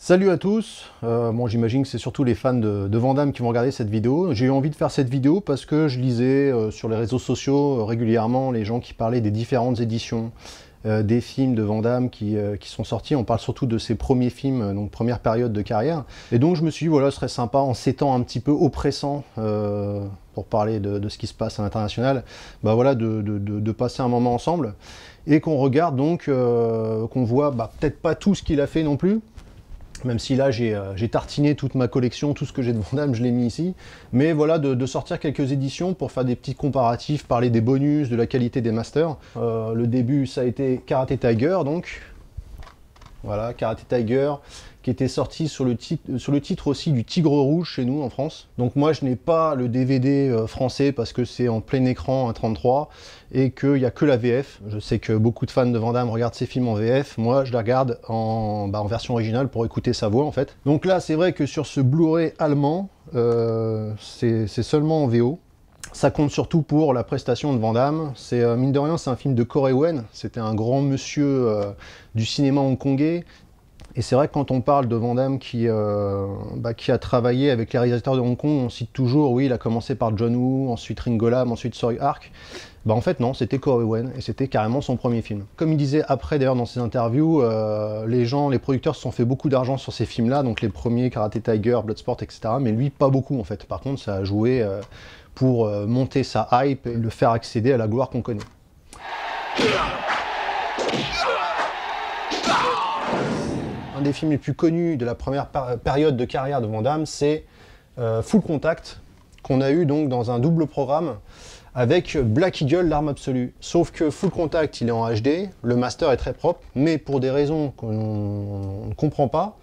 Salut à tous, bon j'imagine que c'est surtout les fans de Van Damme qui vont regarder cette vidéo. J'ai eu envie de faire cette vidéo parce que je lisais sur les réseaux sociaux régulièrement les gens qui parlaient des différentes éditions des films de Van Damme qui sont sortis. On parle surtout de ses premiers films, donc première période de carrière. Et donc je me suis dit, voilà, ce serait sympa en ces temps un petit peu oppressants, pour parler de ce qui se passe à l'international, bah voilà, de passer un moment ensemble. Et qu'on regarde donc, qu'on voit peut-être pas tout ce qu'il a fait non plus, même si là j'ai tartiné toute ma collection, tout ce que j'ai de Van Damme, je l'ai mis ici. Mais voilà, de sortir quelques éditions pour faire des petits comparatifs, parler des bonus, de la qualité des masters. Le début, ça a été Karate Tiger, donc. Voilà, Karate Tiger, qui était sorti sur le titre aussi du Tigre Rouge chez nous en France. Donc moi je n'ai pas le DVD français parce que c'est en plein écran 1.33 et qu'il n'y a que la VF. Je sais que beaucoup de fans de Van Damme regardent ces films en VF, moi je les regarde en version originale pour écouter sa voix en fait. Donc là c'est vrai que sur ce Blu-ray allemand, c'est seulement en VO. Ça compte surtout pour la prestation de Van Damme. C'est mine de rien, c'est un film de Corey Yuen. C'était un grand monsieur du cinéma hongkongais. Et c'est vrai que quand on parle de Van Damme qui a travaillé avec les réalisateurs de Hong Kong, on cite toujours, oui, il a commencé par John Woo, ensuite Ringo Lam, ensuite Tsui Hark. En fait non, c'était Corey Yuen et c'était carrément son premier film. Comme il disait après d'ailleurs dans ses interviews, les producteurs se sont fait beaucoup d'argent sur ces films-là, donc les premiers Karate Tiger, Bloodsport, etc. Mais lui, pas beaucoup en fait. Par contre, ça a joué pour monter sa hype et le faire accéder à la gloire qu'on connaît. Un des films les plus connus de la première période de carrière de Van Damme, c'est Full Contact, qu'on a eu donc dans un double programme avec Black Eagle, l'arme absolue. Sauf que Full Contact, il est en HD, le master est très propre, mais pour des raisons qu'on ne comprend pas,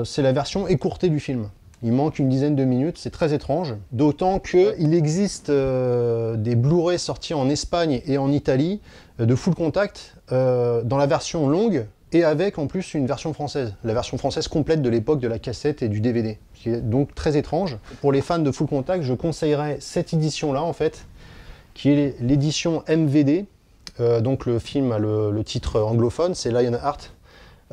c'est la version écourtée du film. Il manque une dizaine de minutes, c'est très étrange. D'autant qu'il existe des Blu-ray sortis en Espagne et en Italie de Full Contact dans la version longue et avec en plus une version française. La version française complète de l'époque de la cassette et du DVD. Ce qui est donc très étrange. Pour les fans de Full Contact, je conseillerais cette édition-là en fait, qui est l'édition MVD. Donc le film a le titre anglophone, c'est Lionheart.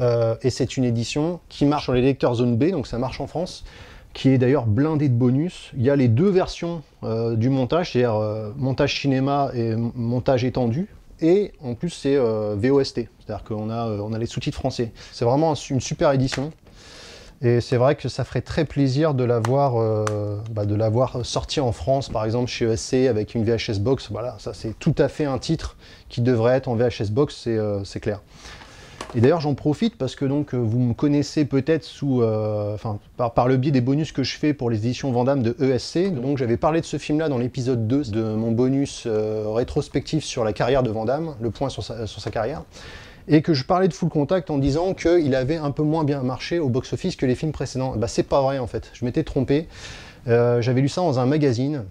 Et c'est une édition qui marche sur les lecteurs zone B, donc ça marche en France, qui est d'ailleurs blindé de bonus. Il y a les deux versions du montage, c'est-à-dire montage cinéma et montage étendu. Et en plus c'est VOST, c'est-à-dire qu'on a les sous-titres français. C'est vraiment une super édition. Et c'est vrai que ça ferait très plaisir de l'avoir sorti en France, par exemple chez ESC avec une VHS Box. Voilà, ça c'est tout à fait un titre qui devrait être en VHS Box, c'est clair. Et d'ailleurs j'en profite parce que donc vous me connaissez peut-être par le biais des bonus que je fais pour les éditions Van Damme de ESC. Donc j'avais parlé de ce film-là dans l'épisode 2 de mon bonus rétrospectif sur la carrière de Van Damme, le point sur sa carrière. Et que je parlais de Full Contact en disant qu'il avait un peu moins bien marché au box-office que les films précédents. C'est pas vrai en fait, je m'étais trompé. J'avais lu ça dans un magazine.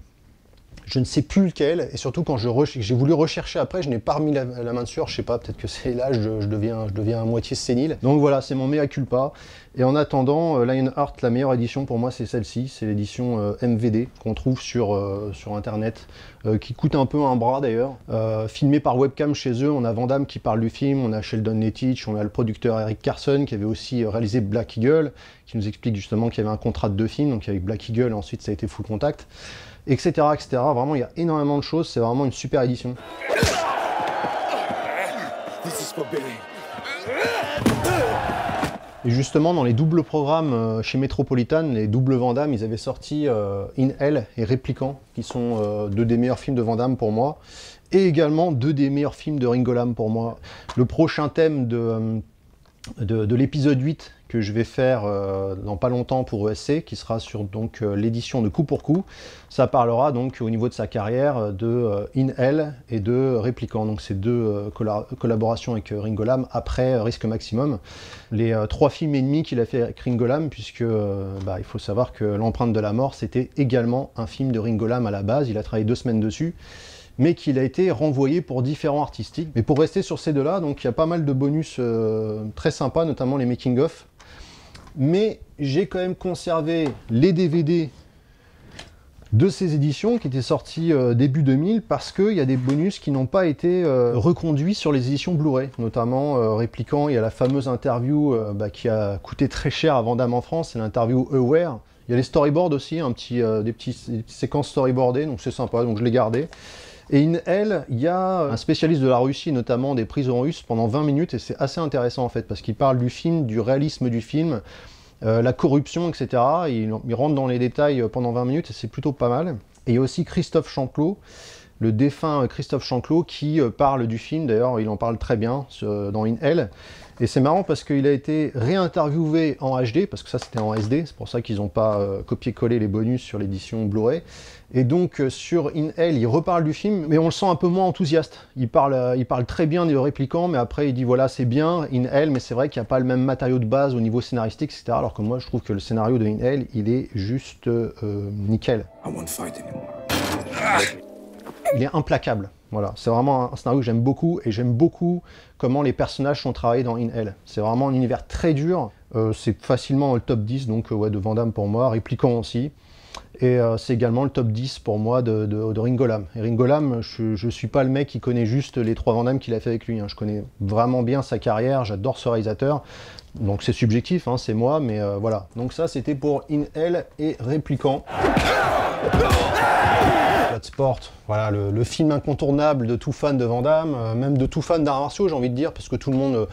Je ne sais plus lequel, et surtout quand j'ai voulu rechercher après, je n'ai pas remis la main dessus, je sais pas, peut-être que c'est l'âge, je deviens à moitié sénile. Donc voilà, c'est mon mea culpa. Et en attendant, Lionheart, la meilleure édition pour moi, c'est celle-ci, c'est l'édition MVD, qu'on trouve sur internet, qui coûte un peu un bras d'ailleurs. Filmé par webcam chez eux, on a Van Damme qui parle du film, on a Sheldon Lettich, on a le producteur Eric Carson, qui avait aussi réalisé Black Eagle, qui nous explique justement qu'il y avait un contrat de 2 films, donc avec Black Eagle, ensuite ça a été Full Contact. Etc., etc. Vraiment, il y a énormément de choses. C'est vraiment une super édition. Et justement, dans les doubles programmes chez Metropolitan, les doubles Van Damme, ils avaient sorti In Hell et Replicant, qui sont deux des meilleurs films de Van Damme pour moi, et également deux des meilleurs films de Ringo Lam pour moi. Le prochain thème de l'épisode 8 que je vais faire dans pas longtemps pour ESC, qui sera sur donc l'édition de Coup pour Coup. Ça parlera donc au niveau de sa carrière de In Hell et de Replicant. Donc c'est deux collaborations avec Ringo Lam après Risque Maximum. Les 3 films et demi qu'il a fait avec Ringo Lam, puisque il faut savoir que L'Empreinte de la Mort, c'était également un film de Ringo Lam à la base. Il a travaillé 2 semaines dessus, mais qu'il a été renvoyé pour différents artistiques. Mais pour rester sur ces deux-là, donc il y a pas mal de bonus très sympas, notamment les making-of. Mais j'ai quand même conservé les DVD de ces éditions qui étaient sorties début 2000 parce qu'il y a des bonus qui n'ont pas été reconduits sur les éditions Blu-ray, notamment répliquant, il y a la fameuse interview qui a coûté très cher à Van Damme en France, c'est l'interview Aware. Il y a les storyboards aussi, des petites séquences storyboardées, donc c'est sympa, donc je l'ai gardé. Et in Hell, il y a un spécialiste de la Russie, notamment des prisons russes, pendant 20 minutes, et c'est assez intéressant en fait, parce qu'il parle du film, du réalisme du film, la corruption, etc. Il rentre dans les détails pendant 20 minutes, et c'est plutôt pas mal. Et il y a aussi Christophe Chanclot, le défunt Christophe Chanclot, qui parle du film, d'ailleurs il en parle très bien dans In Hell. Et c'est marrant parce qu'il a été réinterviewé en HD, parce que ça c'était en SD, c'est pour ça qu'ils n'ont pas copié-collé les bonus sur l'édition Blu-ray. Et donc sur In Hell, il reparle du film, mais on le sent un peu moins enthousiaste. Il parle très bien des répliquants, mais après il dit voilà c'est bien In Hell, mais c'est vrai qu'il n'y a pas le même matériau de base au niveau scénaristique, etc. Alors que moi je trouve que le scénario de In Hell, il est juste nickel. Il est implacable. Voilà, c'est vraiment un scénario que j'aime beaucoup, et j'aime beaucoup comment les personnages sont travaillés dans In Hell. C'est vraiment un univers très dur, c'est facilement dans le top 10 donc, ouais, de Van Damme pour moi, répliquant aussi. Et c'est également le top 10 pour moi de Ringo Lam. Et Ringo Lam, je suis pas le mec qui connaît juste les 3 Van Damme qu'il a fait avec lui. Hein. Je connais vraiment bien sa carrière, j'adore ce réalisateur. Donc c'est subjectif, hein, c'est moi, mais voilà. Donc ça c'était pour In Hell et répliquant. Bloodsport, voilà, le film incontournable de tout fan de Van Damme, même de tout fan d'arts martiaux, j'ai envie de dire, parce que tout le monde,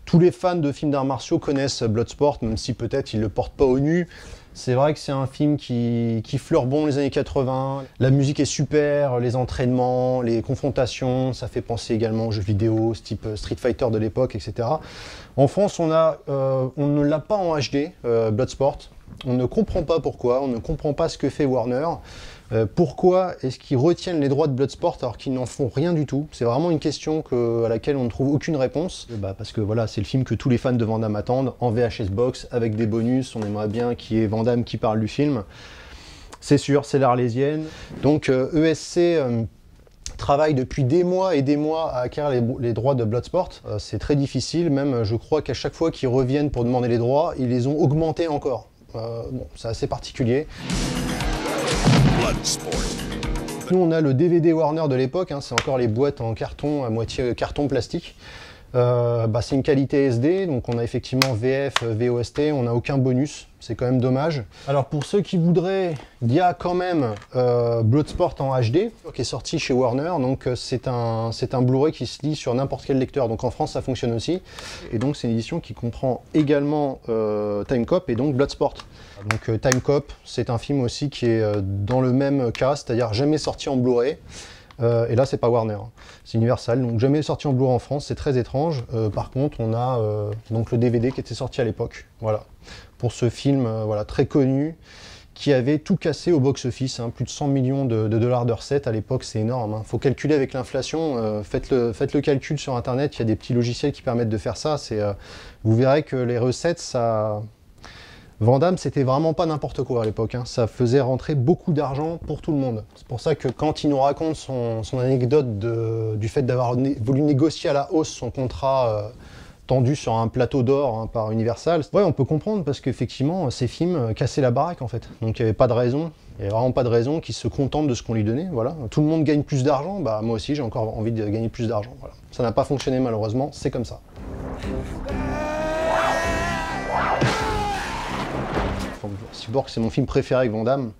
tous les fans de films d'arts martiaux connaissent Bloodsport, même si peut-être ils ne le portent pas au nu. C'est vrai que c'est un film qui fleure bon les années 80, la musique est super, les entraînements, les confrontations, ça fait penser également aux jeux vidéo, type Street Fighter de l'époque, etc. En France, on ne l'a pas en HD, Bloodsport. On ne comprend pas pourquoi, on ne comprend pas ce que fait Warner. Pourquoi est-ce qu'ils retiennent les droits de Bloodsport alors qu'ils n'en font rien du tout? C'est vraiment une question à laquelle on ne trouve aucune réponse. Parce que voilà, c'est le film que tous les fans de Van Damme attendent, en VHS box, avec des bonus, on aimerait bien qu'il y ait Van Damme qui parle du film. C'est sûr, c'est l'Arlésienne. Donc ESC travaille depuis des mois et des mois à acquérir les droits de Bloodsport. C'est très difficile, même je crois qu'à chaque fois qu'ils reviennent pour demander les droits, ils les ont augmentés encore. Bon, c'est assez particulier. Nous on a le DVD Warner de l'époque, hein, c'est encore les boîtes en carton, à moitié carton plastique. C'est une qualité SD, donc on a effectivement VF, VOST, on n'a aucun bonus, c'est quand même dommage. Alors pour ceux qui voudraient, il y a quand même Bloodsport en HD, qui est sorti chez Warner, donc c'est un Blu-ray qui se lit sur n'importe quel lecteur, donc en France ça fonctionne aussi. Et donc c'est une édition qui comprend également Time Cop et donc Bloodsport. Donc Time Cop, c'est un film aussi qui est dans le même cas, c'est-à-dire jamais sorti en Blu-ray. Et là c'est pas Warner, c'est Universal, donc jamais sorti en Blu-ray en France, c'est très étrange. Par contre on a donc le DVD qui était sorti à l'époque, voilà, pour ce film voilà, très connu, qui avait tout cassé au box-office, hein, plus de 100 millions de dollars de recettes à l'époque, c'est énorme. Hein. Faut calculer avec l'inflation, faites le calcul sur internet, il y a des petits logiciels qui permettent de faire ça, vous verrez que les recettes, ça... Van Damme, c'était vraiment pas n'importe quoi à l'époque, hein. Ça faisait rentrer beaucoup d'argent pour tout le monde. C'est pour ça que quand il nous raconte son anecdote du fait d'avoir voulu négocier à la hausse son contrat tendu sur un plateau d'or, hein, par Universal, ouais, on peut comprendre parce qu'effectivement, ces films cassaient la baraque en fait. Donc il n'y avait pas de raison, il n'y avait vraiment pas de raison qu'il se contente de ce qu'on lui donnait. Voilà. Tout le monde gagne plus d'argent, bah moi aussi j'ai encore envie de gagner plus d'argent. Voilà. Ça n'a pas fonctionné malheureusement, c'est comme ça. Cyborg, c'est mon film préféré avec Van Damme.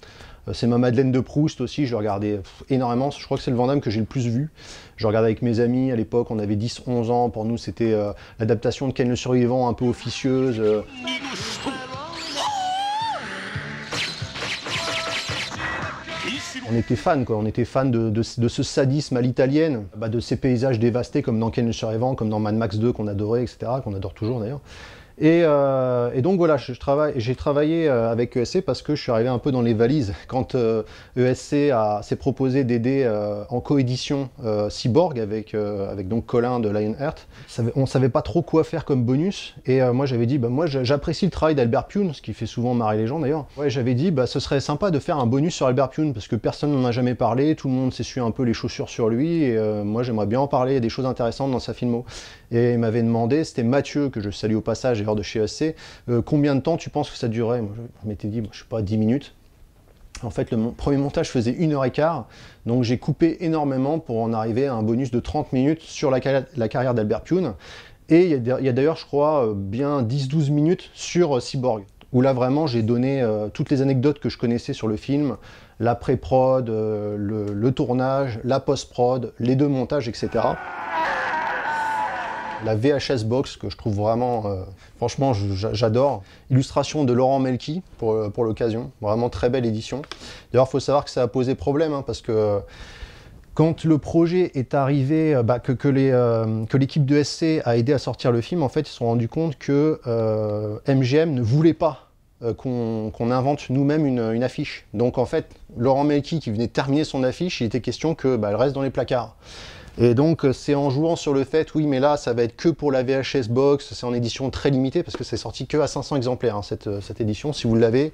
C'est ma Madeleine de Proust aussi, je le regardais énormément. Je crois que c'est le Van Damme que j'ai le plus vu. Je regardais avec mes amis à l'époque, on avait 10-11 ans. Pour nous, c'était l'adaptation de Ken le Survivant, un peu officieuse. On était fans, quoi. On était fans de ce sadisme à l'italienne, de ces paysages dévastés comme dans Ken le Survivant, comme dans Mad Max 2 qu'on adorait, etc., qu'on adore toujours d'ailleurs. Et donc voilà, j'ai travaillé avec ESC parce que je suis arrivé un peu dans les valises quand ESC s'est proposé d'aider en coédition Cyborg avec donc Colin de Lionheart. On savait pas trop quoi faire comme bonus et moi j'avais dit, moi j'apprécie le travail d'Albert Pyun, ce qui fait souvent marrer les gens d'ailleurs. Ouais, j'avais dit, ce serait sympa de faire un bonus sur Albert Pyun parce que personne n'en a jamais parlé, tout le monde s'essuie un peu les chaussures sur lui et moi j'aimerais bien en parler, il y a des choses intéressantes dans sa filmo. Et il m'avait demandé, c'était Mathieu, que je salue au passage, de chez ESC, combien de temps tu penses que ça durait? Moi, je m'étais dit, je sais pas, 10 minutes. En fait, le premier montage faisait 1h15, donc j'ai coupé énormément pour en arriver à un bonus de 30 minutes sur la carrière d'Albert Pyun. Et il y a d'ailleurs, je crois, bien 10-12 minutes sur Cyborg, où là vraiment j'ai donné toutes les anecdotes que je connaissais sur le film, la pré-prod, le tournage, la post-prod, les 2 montages, etc. La VHS Box que je trouve vraiment, franchement j'adore. Illustration de Laurent Melki pour l'occasion, vraiment très belle édition. D'ailleurs il faut savoir que ça a posé problème, hein, parce que quand le projet est arrivé, que l'équipe de SC a aidé à sortir le film, en fait ils se sont rendus compte que MGM ne voulait pas qu'on invente nous-mêmes une affiche. Donc en fait, Laurent Melki qui venait de terminer son affiche, il était question qu'elle reste dans les placards. Et donc c'est en jouant sur le fait, oui mais là ça va être que pour la VHS Box, c'est en édition très limitée, parce que c'est sorti que à 500 exemplaires, hein, cette édition. Si vous l'avez,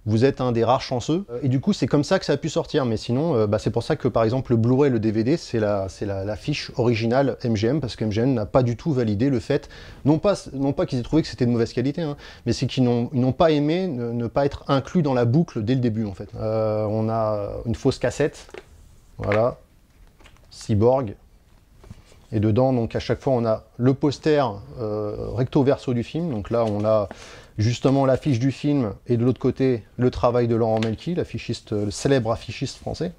vous êtes un des rares chanceux. Et du coup c'est comme ça que ça a pu sortir, mais sinon c'est pour ça que par exemple le Blu-ray et le DVD c'est la fiche originale MGM, parce que MGM n'a pas du tout validé le fait, non pas qu'ils aient trouvé que c'était de mauvaise qualité, hein, mais c'est qu'ils n'ont pas aimé ne pas être inclus dans la boucle dès le début en fait. On a une fausse cassette, voilà. Cyborg, et dedans donc à chaque fois on a le poster recto verso du film, donc là on a justement l'affiche du film et de l'autre côté le travail de Laurent Melki, l'affichiste, le célèbre affichiste français.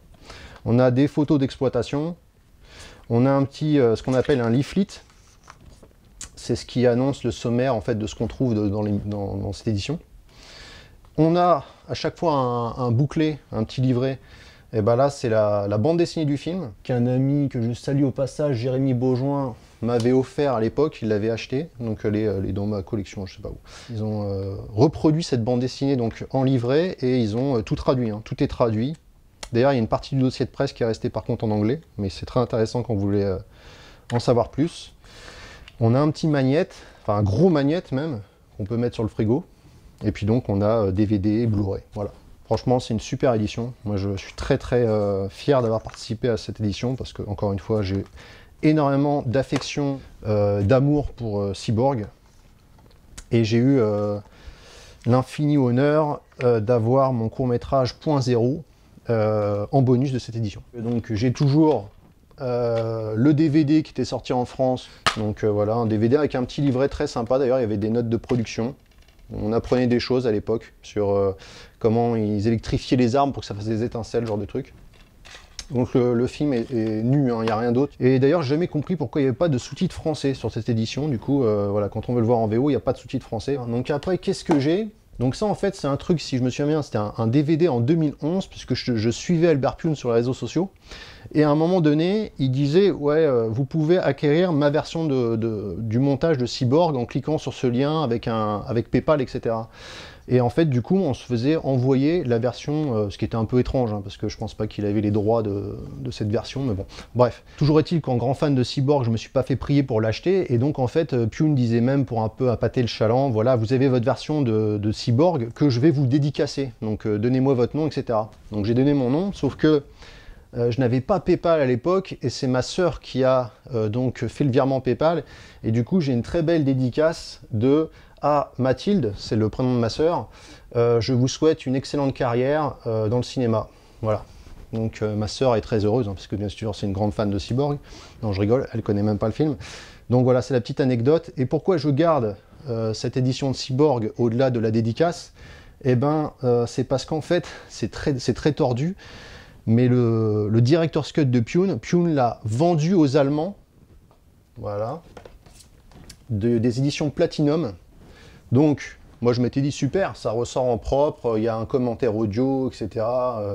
On a des photos d'exploitation, on a un petit ce qu'on appelle un leaflet, c'est ce qui annonce le sommaire en fait de ce qu'on trouve dans cette édition. On a à chaque fois un bouclet, un petit livret. Et ben là, c'est la bande dessinée du film, qu'un ami que je salue au passage, Jérémy Beaujoin, m'avait offert à l'époque, il l'avait acheté, donc elle est dans ma collection, je sais pas où. Ils ont reproduit cette bande dessinée donc en livret, et ils ont tout traduit, hein, tout est traduit. D'ailleurs, il y a une partie du dossier de presse qui est restée par contre en anglais, mais c'est très intéressant quand vous voulez en savoir plus. On a un petit magnète, enfin un gros magnète même, qu'on peut mettre sur le frigo, et puis donc on a DVD, Blu-ray, voilà. Franchement, c'est une super édition. Moi, je suis très fier d'avoir participé à cette édition, parce que, encore une fois, j'ai énormément d'affection, d'amour pour Cyborg. Et j'ai eu l'infini honneur d'avoir mon court-métrage Point Zéro en bonus de cette édition. Donc, j'ai toujours le DVD qui était sorti en France. Donc, voilà, un DVD avec un petit livret très sympa. D'ailleurs, il y avait des notes de production. On apprenait des choses à l'époque sur comment ils électrifiaient les armes pour que ça fasse des étincelles, ce genre de trucs. Donc le film est nu, il n'y a rien d'autre. Et d'ailleurs, j'ai jamais compris pourquoi il n'y avait pas de sous-titres français sur cette édition. Du coup, voilà, quand on veut le voir en VO, il n'y a pas de sous-titres français. Donc après, qu'est-ce que j'ai? Donc ça, en fait, c'est un truc, si je me souviens bien, c'était un DVD en 2011, puisque je suivais Albert Pyun sur les réseaux sociaux. Et à un moment donné, il disait, ouais, vous pouvez acquérir ma version du montage de Cyborg en cliquant sur ce lien avec PayPal, etc. Et en fait, du coup, on se faisait envoyer la version, ce qui était un peu étrange, hein, parce que je pense pas qu'il avait les droits de cette version, mais bon. Bref, toujours est-il qu'en grand fan de Cyborg, je me suis pas fait prier pour l'acheter, et donc en fait, Pyun disait même, pour un peu appâter le chaland, voilà, vous avez votre version de Cyborg que je vais vous dédicacer, donc donnez-moi votre nom, etc. Donc j'ai donné mon nom, sauf que je n'avais pas PayPal à l'époque, et c'est ma sœur qui a donc fait le virement PayPal, et du coup j'ai une très belle dédicace de Mathilde, c'est le prénom de ma sœur, je vous souhaite une excellente carrière dans le cinéma. Voilà. Donc ma sœur est très heureuse, hein, parce que bien sûr c'est une grande fan de Cyborg. Non, je rigole, elle connaît même pas le film. Donc voilà, c'est la petite anecdote. Et pourquoi je garde cette édition de Cyborg au-delà de la dédicace? Eh ben, c'est parce qu'en fait, c'est très tordu, mais le director's cut de Pyun l'a vendu aux Allemands, voilà, des éditions Platinum. Donc, moi je m'étais dit super, ça ressort en propre, il y a un commentaire audio, etc.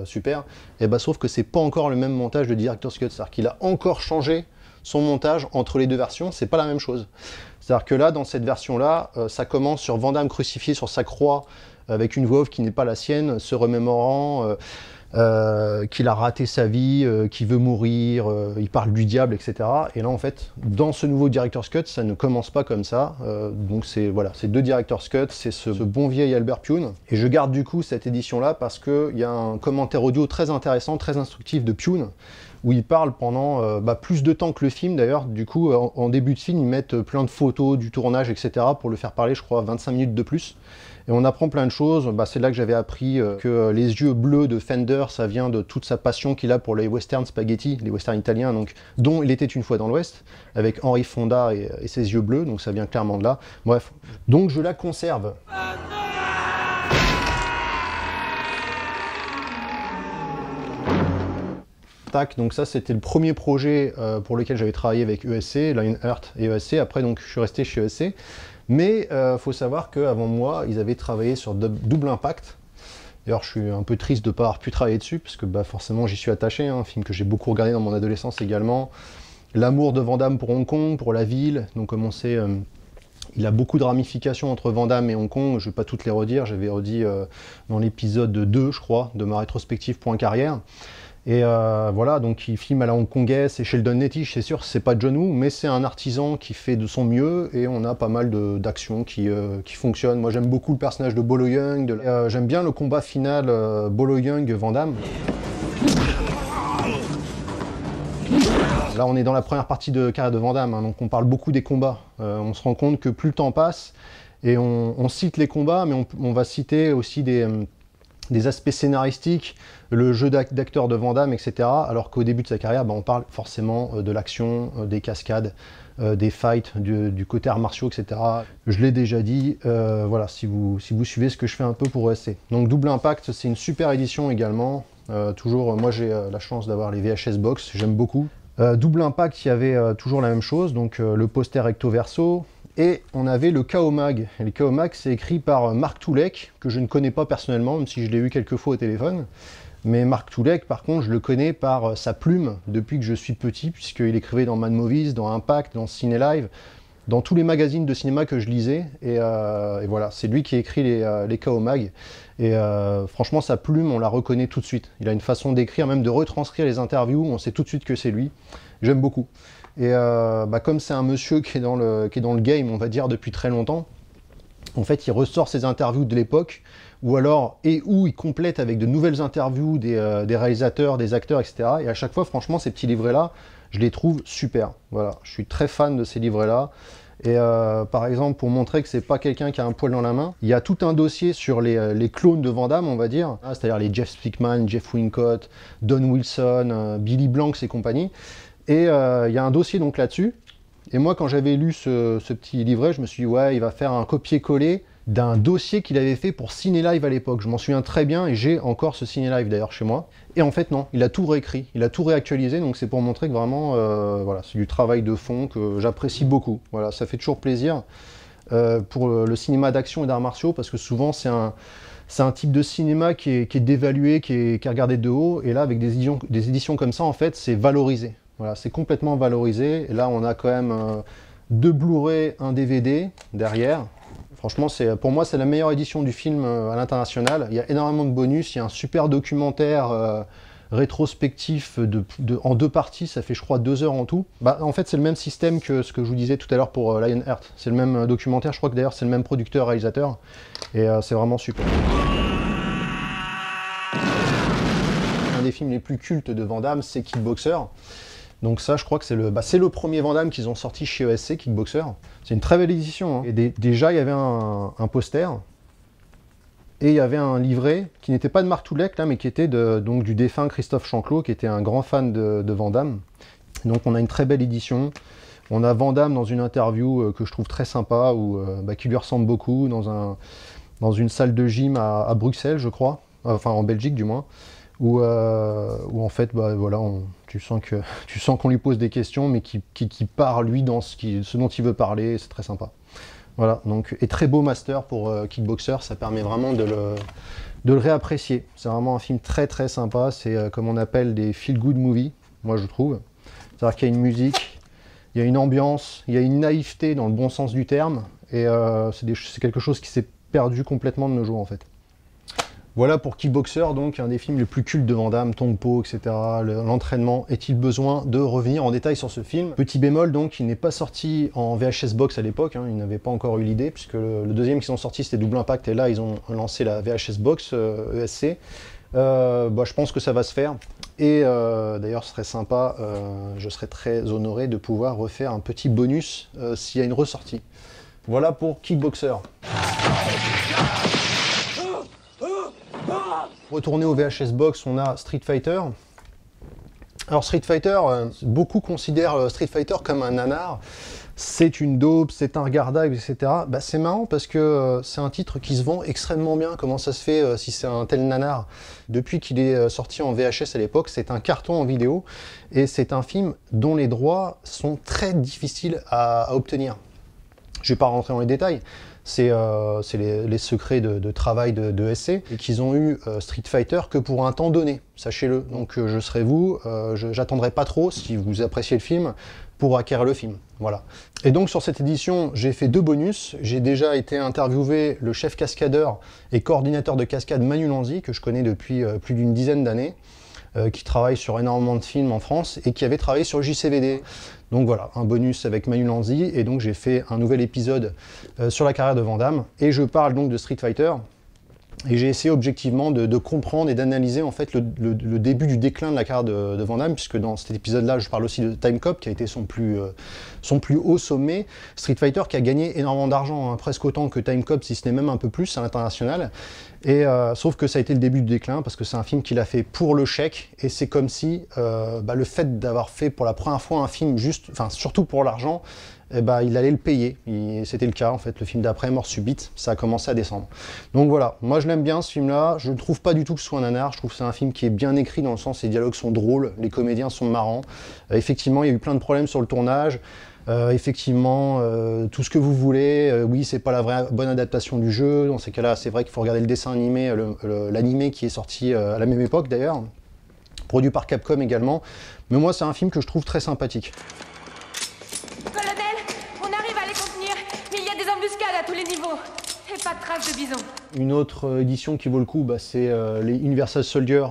Super. Et bah sauf que c'est pas encore le même montage de director's cut, c'est-à-dire qu'il a encore changé son montage entre les deux versions, c'est pas la même chose. C'est-à-dire que là, dans cette version-là, ça commence sur Van Damme crucifié sur sa croix, avec une voix off qui n'est pas la sienne, se remémorant qu'il a raté sa vie, qu'il veut mourir, il parle du diable, etc. Et là, en fait, dans ce nouveau Director's Cut, ça ne commence pas comme ça. Donc, c'est voilà, c'est deux Director's Cut, c'est ce bon vieil Albert Pyun. Et je garde du coup cette édition-là parce qu'il y a un commentaire audio très intéressant, très instructif de Pyun, où il parle pendant plus de temps que le film. D'ailleurs, du coup, en début de film, ils mettent plein de photos du tournage, etc. pour le faire parler, je crois, 25 minutes de plus. Et on apprend plein de choses. Bah, c'est là que j'avais appris que les yeux bleus de Fender, ça vient de toute sa passion qu'il a pour les western spaghetti, les westerns italiens, donc, dont Il était une fois dans l'Ouest, avec Henry Fonda et ses yeux bleus, donc ça vient clairement de là. Bref, donc je la conserve. Donc ça c'était le premier projet pour lequel j'avais travaillé avec ESC, Lionheart et ESC. Après donc je suis resté chez ESC, mais faut savoir qu'avant moi ils avaient travaillé sur Double Impact. D'ailleurs je suis un peu triste de ne pas avoir pu travailler dessus parce que bah, forcément j'y suis attaché, hein, un film que j'ai beaucoup regardé dans mon adolescence également. L'amour de Van Damme pour Hong Kong, pour la ville, donc comme on sait il a beaucoup de ramifications entre Van Damme et Hong Kong, je ne vais pas toutes les redire, j'avais redit dans l'épisode 2 je crois de ma rétrospective Point Carrière. Et voilà, donc il filme à la hongkongaise, c'est Sheldon Nettich, c'est sûr, c'est pas John Woo, mais c'est un artisan qui fait de son mieux, et on a pas mal d'actions qui fonctionnent. Moi j'aime beaucoup le personnage de Bolo Yeung, j'aime bien le combat final Bolo Yeung-Van Damme. Là on est dans la première partie de carrière de Van Damme, hein, donc on parle beaucoup des combats. On se rend compte que plus le temps passe, et on cite les combats, mais on va citer aussi des aspects scénaristiques, le jeu d'acteur de Van Damme, etc. Alors qu'au début de sa carrière, bah, on parle forcément de l'action, des cascades, des fights, du côté arts martiaux, etc. Je l'ai déjà dit, voilà, si vous suivez ce que je fais un peu pour ESC. Donc Double Impact, c'est une super édition également. Toujours, moi j'ai la chance d'avoir les VHS Box, j'aime beaucoup. Double Impact, il y avait toujours la même chose, donc le poster recto verso. Et on avait le KO Mag. Et le KO Mag, c'est écrit par Mark Toulek, que je ne connais pas personnellement, même si je l'ai eu quelques fois au téléphone. Mais Mark Toulek, par contre, je le connais par sa plume depuis que je suis petit, puisqu'il écrivait dans Mad Movies, dans Impact, dans Ciné Live, dans tous les magazines de cinéma que je lisais. Et voilà, c'est lui qui écrit les KO Mag. Et franchement, sa plume, on la reconnaît tout de suite. Il a une façon d'écrire, même de retranscrire les interviews, on sait tout de suite que c'est lui. J'aime beaucoup. Et bah, comme c'est un monsieur qui est dans le game, on va dire, depuis très longtemps, en fait, il ressort ses interviews de l'époque, ou alors, où il complète avec de nouvelles interviews des réalisateurs, des acteurs, etc. Et à chaque fois, franchement, ces petits livrets-là, je les trouve super. Voilà, je suis très fan de ces livrets-là. Et par exemple, pour montrer que c'est pas quelqu'un qui a un poil dans la main, il y a tout un dossier sur les clones de Van Damme, on va dire, c'est-à-dire les Jeff Speakman, Jeff Wincott, Don Wilson, Billy Blanks et compagnie. Et il y a un dossier donc là-dessus. Et moi, quand j'avais lu ce petit livret, je me suis dit, ouais, il va faire un copier-coller d'un dossier qu'il avait fait pour Ciné Live à l'époque. Je m'en souviens très bien et j'ai encore ce Ciné Live d'ailleurs chez moi. Et en fait, non, il a tout réécrit, il a tout réactualisé. Donc c'est pour montrer que vraiment, voilà, c'est du travail de fond que j'apprécie beaucoup. Voilà, ça fait toujours plaisir pour le cinéma d'action et d'arts martiaux parce que souvent, c'est un type de cinéma qui est dévalué, qui est regardé de haut. Et là, avec des éditions comme ça, en fait, c'est valorisé. Voilà, c'est complètement valorisé. Et là, on a quand même 2 Blu-ray, un DVD derrière. Franchement, pour moi, c'est la meilleure édition du film à l'international. Il y a énormément de bonus. Il y a un super documentaire rétrospectif en 2 parties. Ça fait, je crois, 2 heures en tout. Bah, en fait, c'est le même système que ce que je vous disais tout à l'heure pour Lionheart. C'est le même documentaire. Je crois que d'ailleurs, c'est le même producteur-réalisateur. Et c'est vraiment super. Un des films les plus cultes de Van Damme, c'est Kickboxer. Donc ça, je crois que c'est le premier Van Damme qu'ils ont sorti chez ESC, Kickboxer. C'est une très belle édition. Hein. Et déjà, il y avait un poster. Et il y avait un livret qui n'était pas de Mark Toulek, là, mais qui était donc du défunt Christophe Chanclot, qui était un grand fan de Van Damme. Donc on a une très belle édition. On a Van Damme dans une interview que je trouve très sympa, qui lui ressemble beaucoup, dans une salle de gym à Bruxelles, je crois. Enfin, en Belgique, du moins. Où en fait, voilà, tu sens qu'on lui pose des questions, mais qui parle, lui, dans ce dont il veut parler, c'est très sympa. Voilà, donc, et très beau master pour Kickboxer, ça permet vraiment de le réapprécier. C'est vraiment un film très très sympa, c'est comme on appelle des feel-good movies, moi je trouve. C'est-à-dire qu'il y a une musique, il y a une ambiance, il y a une naïveté dans le bon sens du terme, et c'est quelque chose qui s'est perdu complètement de nos jours en fait. Voilà pour Kickboxer, donc un des films les plus cultes de Van Damme, Tong Po, etc. L'entraînement. Est-il besoin de revenir en détail sur ce film? Petit bémol, donc, il n'est pas sorti en VHS Box à l'époque, hein, ils n'avaient pas encore eu l'idée, puisque le deuxième qu'ils ont sorti, c'était Double Impact, et là, ils ont lancé la VHS Box ESC. Je pense que ça va se faire. Et d'ailleurs, ce serait sympa, je serais très honoré de pouvoir refaire un petit bonus s'il y a une ressortie. Voilà pour Kickboxer. Retourner au VHS Box, on a Street Fighter. Alors Street Fighter, beaucoup considèrent Street Fighter comme un nanar. C'est une dope, c'est un regardable, etc. Bah, c'est marrant parce que c'est un titre qui se vend extrêmement bien. Comment ça se fait si c'est un tel nanar? Depuis qu'il est sorti en VHS à l'époque, c'est un carton en vidéo et c'est un film dont les droits sont très difficiles à obtenir. Je ne vais pas rentrer dans les détails. C'est les secrets de travail de SC, et qu'ils ont eu Street Fighter que pour un temps donné, sachez-le. Donc je serai vous, j'attendrai pas trop, si vous appréciez le film, pour acquérir le film. Voilà. Et donc sur cette édition, j'ai fait 2 bonus. J'ai déjà été interviewé le chef cascadeur et coordinateur de cascade Manu Lanzi, que je connais depuis plus d'une dizaine d'années, qui travaille sur énormément de films en France et qui avait travaillé sur JCVD. Donc voilà, un bonus avec Manu Lanzi, et donc j'ai fait un nouvel épisode sur la carrière de Van Damme, et je parle donc de Street Fighter, et j'ai essayé objectivement de comprendre et d'analyser en fait le début du déclin de la carrière de Van Damme, puisque dans cet épisode-là, je parle aussi de Time Cop, qui a été son plus haut sommet. Street Fighter qui a gagné énormément d'argent, hein, presque autant que Time Cop, si ce n'est même un peu plus à l'international. Et sauf que ça a été le début du déclin, parce que c'est un film qu'il a fait pour le chèque, et c'est comme si le fait d'avoir fait pour la première fois un film juste, enfin surtout pour l'argent, il allait le payer. C'était le cas en fait, le film d'après, Mort subite, ça a commencé à descendre. Donc voilà, moi je l'aime bien ce film-là, je ne trouve pas du tout que ce soit un nanar, je trouve que c'est un film qui est bien écrit dans le sens les dialogues sont drôles, les comédiens sont marrants. Effectivement, il y a eu plein de problèmes sur le tournage. Effectivement, tout ce que vous voulez, oui, c'est pas la vraie bonne adaptation du jeu. Dans ces cas-là, c'est vrai qu'il faut regarder le dessin animé, l'animé qui est sorti à la même époque d'ailleurs, produit par Capcom également. Mais moi, c'est un film que je trouve très sympathique. Colonel, on arrive à les contenir, mais il y a des embuscades à tous les niveaux. Et pas de traces de bison. Une autre édition qui vaut le coup, c'est les Universal Soldier,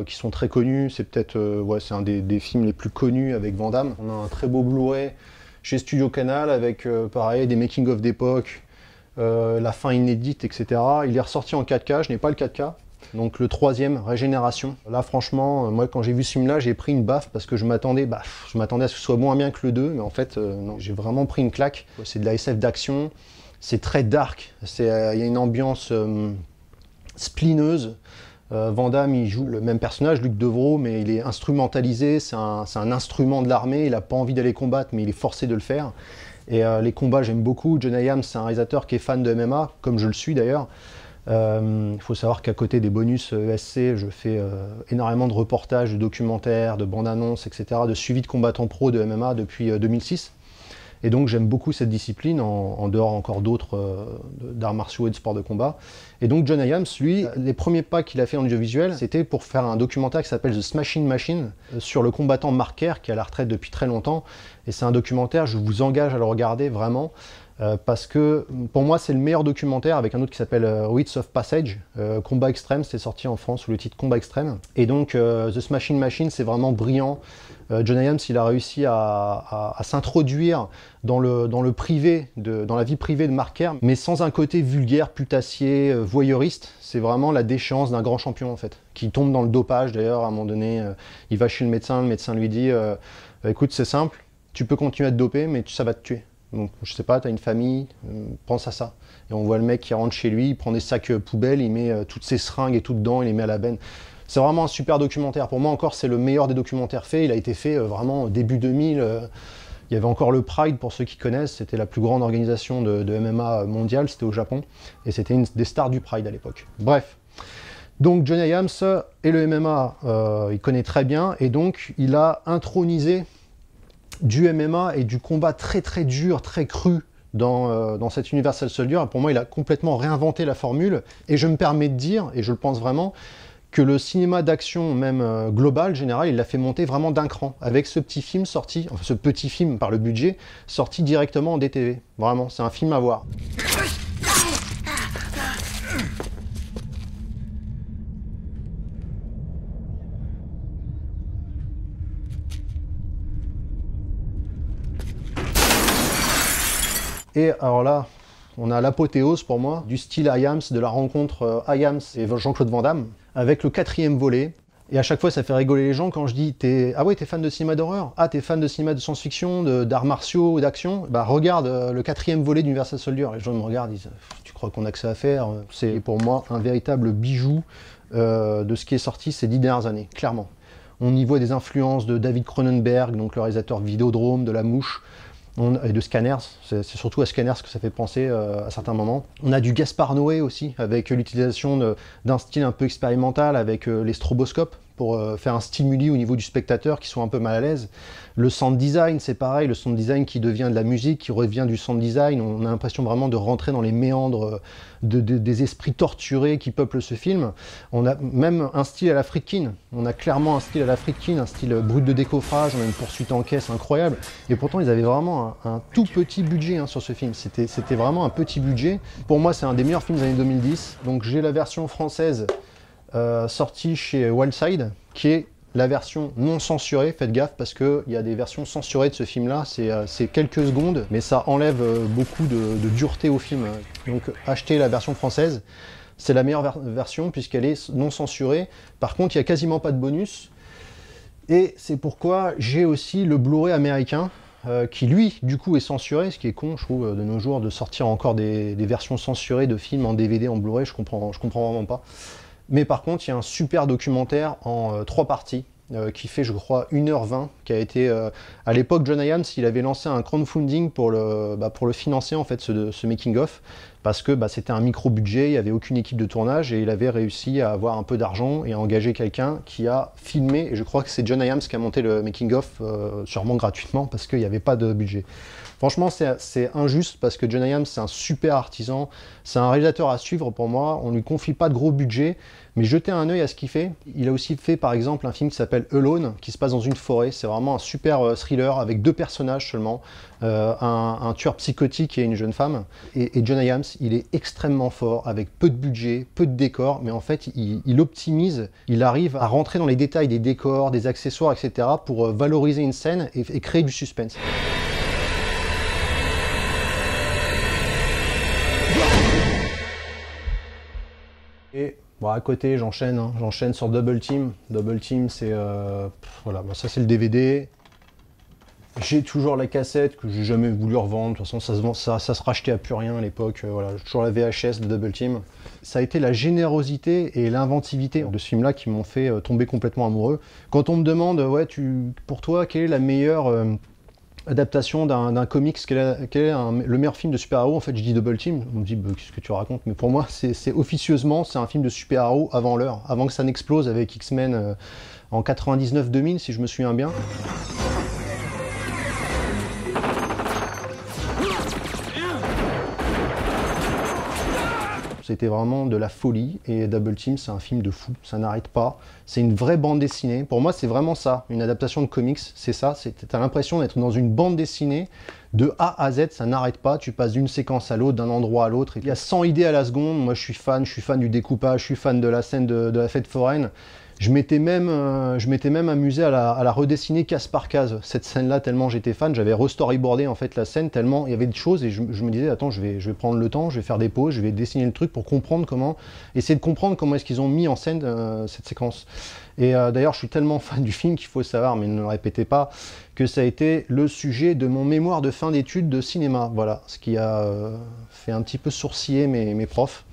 qui sont très connus. C'est peut-être c'est un des films les plus connus avec Van Damme. On a un très beau Blu-ray chez Studio Canal avec pareil des making-of d'époque, la fin inédite, etc. Il est ressorti en 4K, je n'ai pas le 4K. Donc le 3e, Régénération. Là franchement, moi quand j'ai vu ce film-là, j'ai pris une baffe parce que je m'attendais à ce que ce soit moins bien que le 2, mais en fait non, j'ai vraiment pris une claque. C'est de la SF d'action, c'est très dark, il y a une ambiance splineuse. Van Damme, il joue le même personnage, Luc Devreau, mais il est instrumentalisé, c'est un instrument de l'armée, il n'a pas envie d'aller combattre, mais il est forcé de le faire. Et les combats, j'aime beaucoup. John Hyams, c'est un réalisateur qui est fan de MMA, comme je le suis d'ailleurs. Il faut savoir qu'à côté des bonus ESC, je fais énormément de reportages, de documentaires, de bandes annonces, etc., de suivi de combattants pro de MMA depuis 2006. Et donc j'aime beaucoup cette discipline, en dehors encore d'autres d'arts martiaux et de sports de combat. Et donc John Hyams, lui, les premiers pas qu'il a fait en audiovisuel, c'était pour faire un documentaire qui s'appelle The Smashing Machine, sur le combattant Mark Kerr, qui est à la retraite depuis très longtemps. Et c'est un documentaire, je vous engage à le regarder vraiment, parce que pour moi c'est le meilleur documentaire, avec un autre qui s'appelle Rites of Passage, Combat Extrême, c'est sorti en France sous le titre Combat Extrême. Et donc The Smashing Machine, c'est vraiment brillant. John Hyams, il a réussi à s'introduire dans le privé, dans la vie privée de Mark Kerr, mais sans un côté vulgaire, putassier, voyeuriste. C'est vraiment la déchéance d'un grand champion en fait, qui tombe dans le dopage d'ailleurs. À un moment donné, il va chez le médecin lui dit écoute, c'est simple, tu peux continuer à te doper, mais ça va te tuer. Donc, je sais pas, tu as une famille, pense à ça. Et on voit le mec qui rentre chez lui, il prend des sacs poubelles, il met toutes ses seringues et tout dedans, il les met à la benne. C'est vraiment un super documentaire. Pour moi encore, c'est le meilleur des documentaires faits. Il a été fait vraiment début 2000. Il y avait encore le Pride, pour ceux qui connaissent. C'était la plus grande organisation de MMA mondiale, c'était au Japon. Et c'était une des stars du Pride à l'époque. Bref. Donc John Hyams et le MMA, il connaît très bien. Et donc, il a intronisé du MMA et du combat très très dur, très cru dans cet Universal Soldier. Pour moi, il a complètement réinventé la formule. Et je me permets de dire, et je le pense vraiment, que le cinéma d'action, même global, général, il l'a fait monter vraiment d'un cran, avec ce petit film sorti, enfin ce petit film par le budget, sorti directement en DTV. Vraiment, c'est un film à voir. Et alors là, on a l'apothéose pour moi du style Hyams, de la rencontre Hyams et Jean-Claude Van Damme, avec le 4e volet. Et à chaque fois, ça fait rigoler les gens quand je dis ah ouais, t'es fan de cinéma d'horreur? Ah, t'es fan de cinéma de science-fiction, d'arts martiaux, d'action? Bah regarde le 4e volet d'Universal Soldier. Les gens me regardent, ils disent tu crois qu'on a que ça à faire? C'est pour moi un véritable bijou de ce qui est sorti ces 10 dernières années, clairement. On y voit des influences de David Cronenberg, donc le réalisateur Vidéodrome, de La Mouche, et de Scanners. C'est surtout à Scanners que ça fait penser à certains moments. On a du Gaspar Noé aussi, avec l'utilisation d'un style un peu expérimental, avec les stroboscopes, pour faire un stimuli au niveau du spectateur qui soit un peu mal à l'aise. Le sound design, c'est pareil, le sound design qui devient de la musique, qui revient du sound design. On a l'impression vraiment de rentrer dans les méandres des esprits torturés qui peuplent ce film. On a même un style à la Friedkin. On a clairement un style à la Friedkin, un style brut de décoffrage, on a une poursuite en caisse incroyable. Et pourtant, ils avaient vraiment un tout petit budget sur ce film. C'était vraiment un petit budget. Pour moi, c'est un des meilleurs films des années 2010. Donc j'ai la version française sortie chez Wildside, qui est la version non censurée. Faites gaffe parce qu'il y a des versions censurées de ce film-là, c'est quelques secondes, mais ça enlève beaucoup de dureté au film. Donc achetez la version française, c'est la meilleure version puisqu'elle est non censurée. Par contre, il n'y a quasiment pas de bonus. Et c'est pourquoi j'ai aussi le Blu-ray américain, qui lui, du coup, est censuré, ce qui est con, je trouve, de nos jours, de sortir encore des versions censurées de films en DVD, en Blu-ray, je comprends vraiment pas. Mais par contre, il y a un super documentaire en 3 parties qui fait, je crois, 1h20, qui a été... à l'époque, John Hyams, il avait lancé un crowdfunding pour le financer, en fait, ce making-of, parce que c'était un micro-budget, il n'y avait aucune équipe de tournage, et il avait réussi à avoir un peu d'argent et à engager quelqu'un qui a filmé, et je crois que c'est John Hyams qui a monté le making-of, sûrement gratuitement, parce qu'il n'y avait pas de budget. Franchement, c'est injuste parce que John Hyams, c'est un super artisan, c'est un réalisateur à suivre pour moi, on ne lui confie pas de gros budget, mais jetez un œil à ce qu'il fait. Il a aussi fait par exemple un film qui s'appelle Alone, qui se passe dans une forêt, c'est vraiment un super thriller avec 2 personnages seulement, un tueur psychotique et une jeune femme. Et John Hyams, il est extrêmement fort, avec peu de budget, peu de décors, mais en fait il optimise, il arrive à rentrer dans les détails des décors, des accessoires, etc. pour valoriser une scène et créer du suspense. Et bon, à côté, j'enchaîne sur Double Team. Double Team, c'est voilà, ça c'est le DVD. J'ai toujours la cassette que j'ai jamais voulu revendre. De toute façon, ça se rachetait à plus rien à l'époque. Voilà, j'ai toujours la VHS de Double Team. Ça a été la générosité et l'inventivité de ce film-là qui m'ont fait tomber complètement amoureux. Quand on me demande, ouais, pour toi, quelle est la meilleure adaptation d'un comics, quel est le meilleur film de super-héros, en fait je dis Double Team, on me dit bah, qu'est-ce que tu racontes, mais pour moi c'est officieusement c'est un film de super-héros avant l'heure, avant que ça n'explose avec X-Men en 99-2000 si je me souviens bien. C'était vraiment de la folie et Double Team c'est un film de fou, ça n'arrête pas, c'est une vraie bande dessinée. Pour moi c'est vraiment ça, une adaptation de comics, c'est ça, t'as l'impression d'être dans une bande dessinée de A à Z, ça n'arrête pas, tu passes d'une séquence à l'autre, d'un endroit à l'autre, il y a 100 idées à la seconde. Moi je suis fan du découpage, je suis fan de la scène de la fête foraine. Je m'étais même amusé à la redessiner case par case, cette scène-là, tellement j'étais fan. J'avais restoryboardé en fait la scène, tellement il y avait des choses et je me disais, attends, je vais prendre le temps, je vais faire des pauses, je vais dessiner le truc pour comprendre essayer de comprendre comment est-ce qu'ils ont mis en scène cette séquence. Et d'ailleurs, je suis tellement fan du film qu'il faut savoir, mais ne le répétez pas, que ça a été le sujet de mon mémoire de fin d'études de cinéma. Voilà, ce qui a fait un petit peu sourciller mes profs.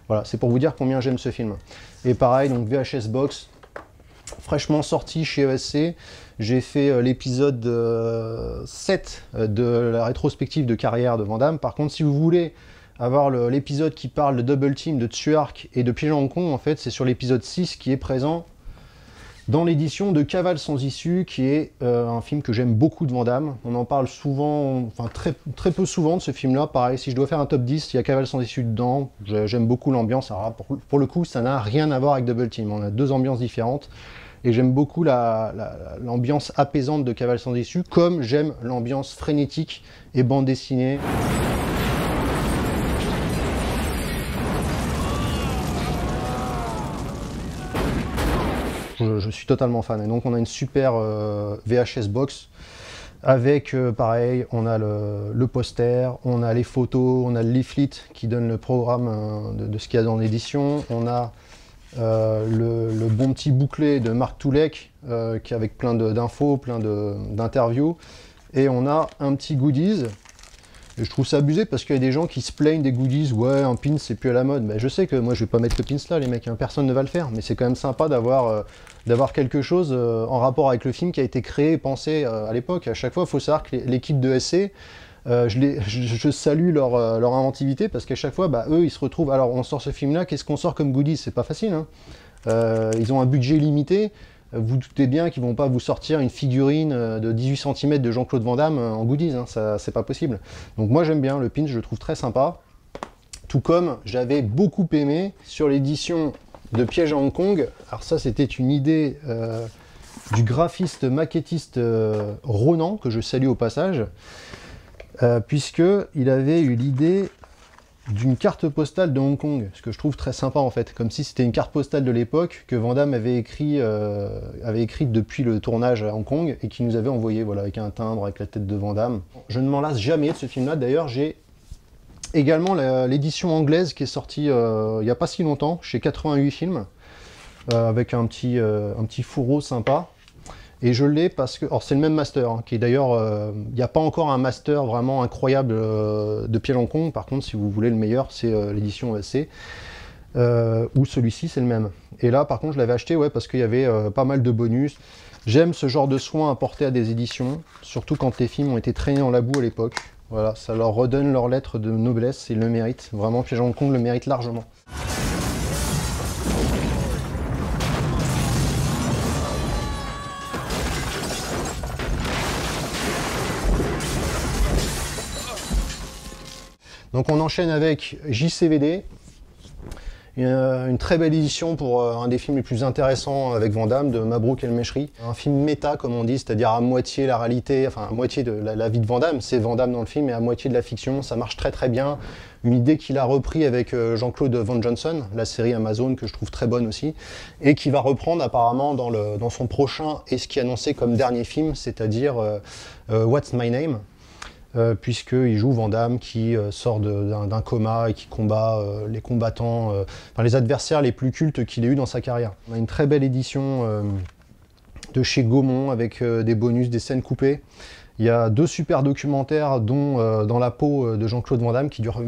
Voilà, c'est pour vous dire combien j'aime ce film. Et pareil, donc VHS Box, fraîchement sorti chez ESC. J'ai fait l'épisode 7 de la rétrospective de carrière de Van Damme. Par contre, si vous voulez avoir l'épisode qui parle de Double Team, de Tsuark et de Piège en Hong Kong, en fait, c'est sur l'épisode 6 qui est présent dans l'édition de Cavale sans issue, qui est un film que j'aime beaucoup de Van Damme. On en parle souvent, enfin très peu souvent de ce film-là. Pareil, si je dois faire un top 10, il y a Cavale sans issue dedans. J'aime beaucoup l'ambiance. Alors pour le coup, ça n'a rien à voir avec Double Team. On a 2 ambiances différentes. Et j'aime beaucoup l'ambiance apaisante de Cavale sans issue, comme j'aime l'ambiance frénétique et bande dessinée. Je suis totalement fan. Et donc on a une super VHS box avec, pareil, on a le poster, on a les photos, on a le leaflet qui donne le programme de ce qu'il y a dans l'édition. On a le bon petit bouclet de Marc Toulek qui avec plein d'infos, plein d'interviews. Et on a un petit goodies Et je trouve ça abusé parce qu'il y a des gens qui se plaignent des goodies, ouais, un pin c'est plus à la mode. Mais je sais que moi je vais pas mettre le pins là, les mecs, hein, personne ne va le faire. Mais c'est quand même sympa d'avoir quelque chose en rapport avec le film qui a été créé et pensé à l'époque. À chaque fois, il faut savoir que l'équipe de SC, je salue leur inventivité parce qu'à chaque fois, bah, eux, ils se retrouvent. Alors, on sort ce film-là, qu'est-ce qu'on sort comme goodies? C'est pas facile, hein. Ils ont un budget limité. Vous doutez bien qu'ils vont pas vous sortir une figurine de 18 cm de Jean-Claude Van Damme en goodies, hein. Ça, c'est pas possible. Donc, moi, j'aime bien le pin, je le trouve très sympa. Tout comme j'avais beaucoup aimé sur l'édition de Piège à Hong Kong. Alors, ça, c'était une idée du graphiste maquettiste Ronan, que je salue au passage. Puisqu'il avait eu l'idée d'une carte postale de Hong Kong, ce que je trouve très sympa en fait, comme si c'était une carte postale de l'époque que Van Damme avait écrite depuis le tournage à Hong Kong et qui nous avait envoyé, voilà, avec un timbre, avec la tête de Van Damme. Je ne m'en lasse jamais de ce film-là, d'ailleurs j'ai également l'édition anglaise qui est sortie il n'y a pas si longtemps, chez 88 Films, avec un petit fourreau sympa. Et je l'ai parce que... Alors c'est le même master, hein, qui est d'ailleurs... Il n'y a pas encore un master vraiment incroyable de Piège à Hong Kong. Par contre, si vous voulez le meilleur, c'est l'édition ESC. Ou celui-ci, c'est le même. Et là, par contre, je l'avais acheté ouais, parce qu'il y avait pas mal de bonus. J'aime ce genre de soin apporté à des éditions, surtout quand les films ont été traînés en la boue à l'époque. Voilà, ça leur redonne leur lettre de noblesse et le mérite. Vraiment, Piège à Hong Kong le mérite largement. Donc on enchaîne avec JCVD, une très belle édition pour un des films les plus intéressants avec Van Damme, de Mabrouk El Mechri. Un film méta, comme on dit, c'est-à-dire à moitié la réalité, enfin à moitié de la vie de Van Damme, c'est Van Damme dans le film, et à moitié de la fiction, ça marche très très bien. Une idée qu'il a repris avec Jean-Claude Van Johnson, la série Amazon que je trouve très bonne aussi, et qui va reprendre apparemment dans son prochain, et ce qui est annoncé comme dernier film, c'est-à-dire What's My Name, puisqu'il joue Van Damme qui sort d'un coma et qui combat les combattants, enfin les adversaires les plus cultes qu'il ait eu dans sa carrière. On a une très belle édition de chez Gaumont avec des bonus, des scènes coupées. Il y a 2 super documentaires, dont Dans la peau de Jean-Claude Van Damme, qui dure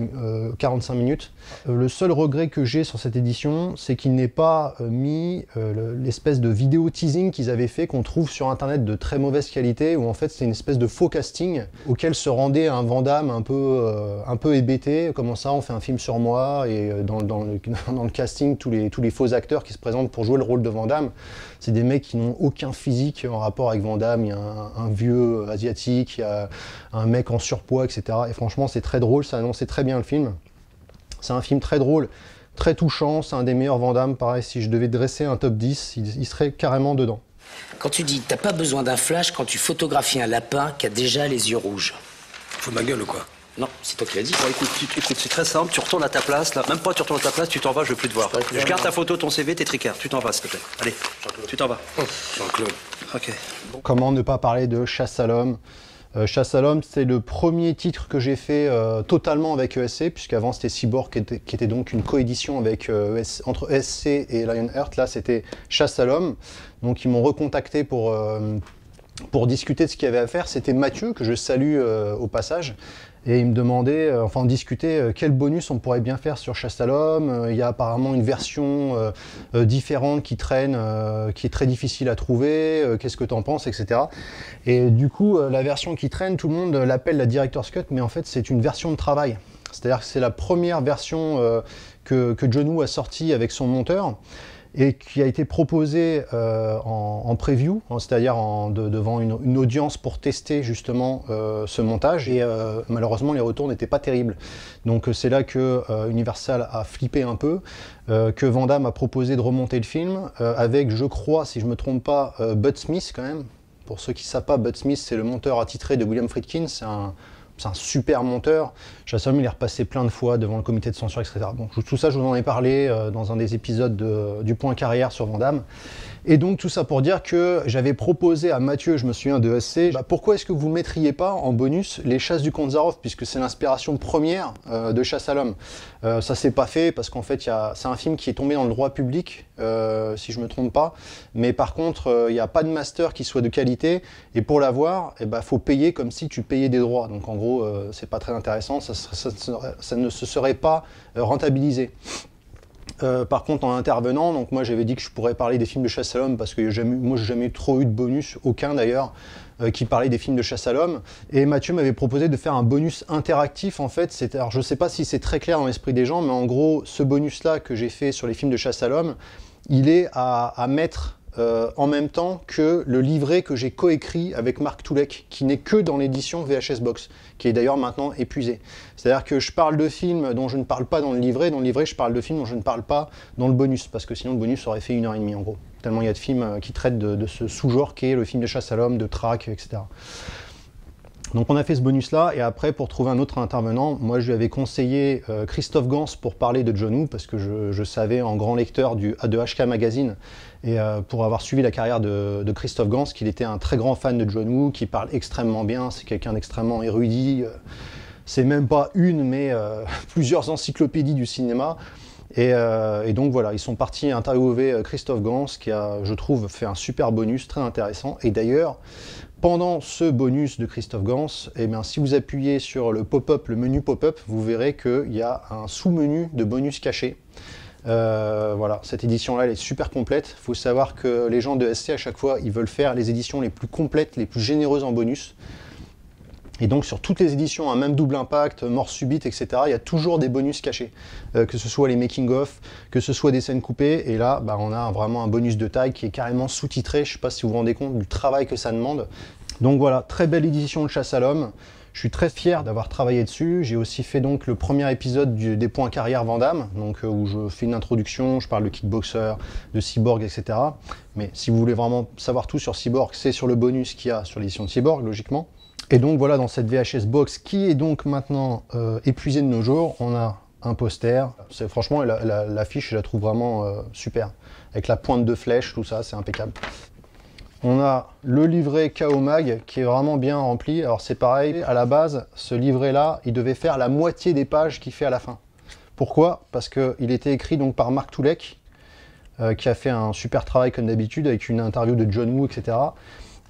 45 minutes. Le seul regret que j'ai sur cette édition, c'est qu'il n'ait pas mis l'espèce de vidéo teasing qu'ils avaient fait, qu'on trouve sur internet de très mauvaise qualité, où en fait c'est une espèce de faux casting auquel se rendait un Van Damme un peu hébété. Comment ça, on fait un film sur moi, et dans le casting, tous les faux acteurs qui se présentent pour jouer le rôle de Van Damme, c'est des mecs qui n'ont aucun physique en rapport avec Van Damme. Il y a un vieux asiatique, il y a un mec en surpoids, etc. Et franchement, c'est très drôle, ça annonçait très bien le film. C'est un film très drôle, très touchant, c'est un des meilleurs Van Damme. Pareil, si je devais dresser un top 10, il serait carrément dedans. Quand tu dis t'as pas besoin d'un flash quand tu photographies un lapin qui a déjà les yeux rouges. Fous de ma gueule ou quoi? Non, c'est toi qui l'as dit. Bon, écoute, c'est très simple, tu retournes à ta place, là. Même pas tu retournes à ta place, tu t'en vas, je veux plus te voir. Je garde ta photo, ton CV, tes tricard. Tu t'en vas, s'il te plaît. Allez, tu t'en vas. Jean-Claude. Ok. Comment ne pas parler de Chasse à l'homme? Chasse à l'homme, c'est le premier titre que j'ai fait totalement avec ESC, puisqu'avant c'était Cyborg, qui était donc une coédition avec, entre ESC et Lionheart. Là, c'était Chasse à l'homme. Donc, ils m'ont recontacté pour discuter de ce qu'il y avait à faire. C'était Mathieu, que je salue au passage. Et il me demandait, enfin on discutait, quel bonus on pourrait bien faire sur Chasse à l'homme. Il y a apparemment une version différente qui traîne, qui est très difficile à trouver. Qu'est-ce que tu en penses, etc. Et du coup, la version qui traîne, tout le monde l'appelle la Director's Cut, mais en fait c'est une version de travail. C'est-à-dire que c'est la première version que John Woo a sortie avec son monteur, et qui a été proposé en preview, hein, c'est-à-dire devant une audience pour tester justement ce montage, et malheureusement les retours n'étaient pas terribles. Donc c'est là que Universal a flippé un peu, que Van Damme a proposé de remonter le film, avec, je crois, si je ne me trompe pas, Bud Smith quand même. Pour ceux qui ne savent pas, Bud Smith c'est le monteur attitré de William Friedkin, c'est un super monteur. Chasse à l'homme, il est repassé plein de fois devant le comité de censure, etc. Bon, tout ça, je vous en ai parlé dans un des épisodes du Point Carrière sur Van Damme. Et donc tout ça pour dire que j'avais proposé à Mathieu, je me souviens de SC, pourquoi est-ce que vous ne mettriez pas en bonus les chasses du comte Zaroff, puisque c'est l'inspiration première de Chasse à l'homme. Ça s'est pas fait parce qu'en fait c'est un film qui est tombé dans le droit public, si je me trompe pas, mais par contre il n'y a pas de master qui soit de qualité, et pour l'avoir, faut payer comme si tu payais des droits. Donc en gros c'est pas très intéressant, ça ne se serait pas rentabilisé. Par contre, en intervenant, donc moi j'avais dit que je pourrais parler des films de chasse à l'homme parce que moi j'ai jamais trop eu de bonus, aucun d'ailleurs, qui parlait des films de chasse à l'homme. Et Mathieu m'avait proposé de faire un bonus interactif en fait. Alors je sais pas si c'est très clair dans l'esprit des gens, mais en gros, ce bonus-là que j'ai fait sur les films de chasse à l'homme, il est à mettre en même temps que le livret que j'ai coécrit avec Marc Toulek, qui n'est que dans l'édition VHS Box, qui est d'ailleurs maintenant épuisé. C'est-à-dire que je parle de films dont je ne parle pas dans le livret je parle de films dont je ne parle pas dans le bonus, parce que sinon le bonus aurait fait 1h30 en gros. Tellement il y a de films qui traitent de ce sous-genre qui est le film de chasse à l'homme, de traque, etc. Donc on a fait ce bonus-là, et après, pour trouver un autre intervenant, moi je lui avais conseillé Christophe Gans pour parler de John Woo, parce que je savais, en grand lecteur de HK Magazine, et pour avoir suivi la carrière de Christophe Gans, qu'il était un très grand fan de John Woo, qui parle extrêmement bien, c'est quelqu'un d'extrêmement érudit, c'est même pas une, mais plusieurs encyclopédies du cinéma. Et donc voilà, ils sont partis interviewer Christophe Gans, qui a, je trouve, fait un super bonus, très intéressant. Et d'ailleurs, pendant ce bonus de Christophe Gans, eh bien, si vous appuyez sur le pop-up, le menu pop-up, vous verrez qu'il y a un sous-menu de bonus caché. Voilà, cette édition-là, elle est super complète. Il faut savoir que les gens de SC, à chaque fois, ils veulent faire les éditions les plus complètes, les plus généreuses en bonus. Et donc sur toutes les éditions, même Double Impact, Mort Subite, etc., il y a toujours des bonus cachés. Que ce soit les making-of, que ce soit des scènes coupées. Et là, on a vraiment un bonus de taille qui est carrément sous-titré. Je ne sais pas si vous vous rendez compte du travail que ça demande. Donc voilà, très belle édition de Chasse à l'homme. Je suis très fier d'avoir travaillé dessus. J'ai aussi fait donc le premier épisode des points carrière Van Damme, donc, où je fais une introduction, je parle de kickboxer, de cyborg, etc. Mais si vous voulez vraiment savoir tout sur cyborg, c'est sur le bonus qu'il y a sur l'édition de cyborg, logiquement. Et donc voilà, dans cette VHS Box qui est donc maintenant épuisée de nos jours, on a un poster. Franchement, l'affiche, je la trouve vraiment super. Avec la pointe de flèche, tout ça, c'est impeccable. On a le livret KO Mag qui est vraiment bien rempli. Alors c'est pareil, à la base, ce livret-là, il devait faire la moitié des pages qu'il fait à la fin. Pourquoi? Parce qu'il était écrit donc par Marc Toulek, qui a fait un super travail comme d'habitude, avec une interview de John Woo, etc.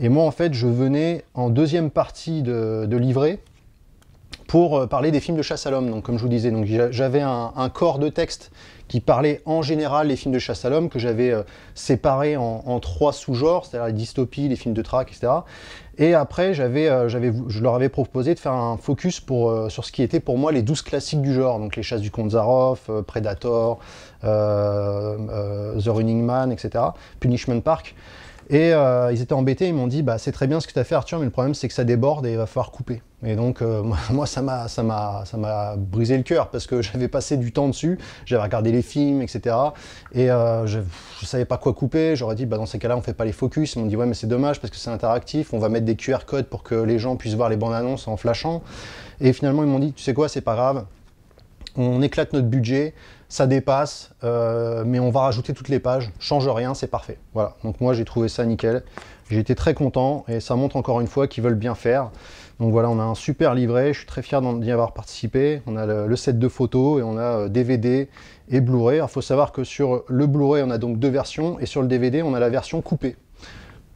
Et moi, en fait, je venais en deuxième partie de livret pour parler des films de chasse à l'homme. Donc, comme je vous disais, j'avais un corps de texte qui parlait en général des films de chasse à l'homme, que j'avais séparé en 3 sous-genres, c'est-à-dire les dystopies, les films de traque, etc. Et après, je leur avais proposé de faire un focus sur ce qui était pour moi les 12 classiques du genre. Donc, les chasses du comte Zaroff, Predator, The Running Man, etc. Punishment Park. Et ils étaient embêtés, ils m'ont dit c'est très bien ce que tu as fait Arthur, mais le problème c'est que ça déborde et il va falloir couper. Et donc moi ça m'a brisé le cœur parce que j'avais passé du temps dessus, j'avais regardé les films, etc. Et je savais pas quoi couper, j'aurais dit dans ces cas-là on fait pas les focus. Ils m'ont dit ouais mais c'est dommage parce que c'est interactif, on va mettre des QR codes pour que les gens puissent voir les bandes annonces en flashant. Et finalement ils m'ont dit tu sais quoi, c'est pas grave, on éclate notre budget, ça dépasse, mais on va rajouter toutes les pages, change rien, c'est parfait. Voilà, donc moi j'ai trouvé ça nickel, j'ai été très content et ça montre encore une fois qu'ils veulent bien faire. Donc voilà, on a un super livret, je suis très fier d'y avoir participé. On a le set de photos et on a DVD et Blu-ray. Il faut savoir que sur le Blu-ray on a donc 2 versions et sur le DVD on a la version coupée.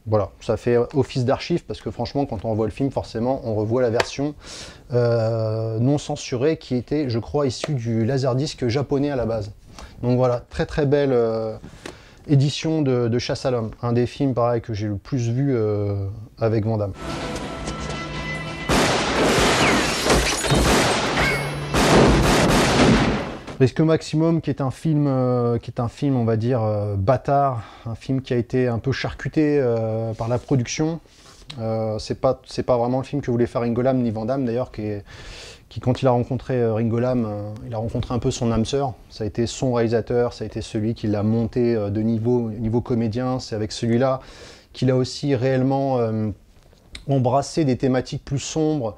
Voilà, ça fait office d'archive parce que franchement, quand on revoit le film, forcément, on revoit la version non censurée qui était, je crois, issue du laserdisc japonais à la base. Donc voilà, très très belle édition de Chasse à l'homme. Un des films, pareil, que j'ai le plus vu avec Van Damme. Risque Maximum, qui est un film, on va dire, bâtard, un film qui a été un peu charcuté par la production. C'est pas vraiment le film que voulait faire Ringo Lam ni Van Damme d'ailleurs, qui quand il a rencontré Ringo Lam, il a rencontré un peu son âme sœur. Ça a été son réalisateur, ça a été celui qui l'a monté de niveau comédien. C'est avec celui-là qu'il a aussi réellement embrassé des thématiques plus sombres,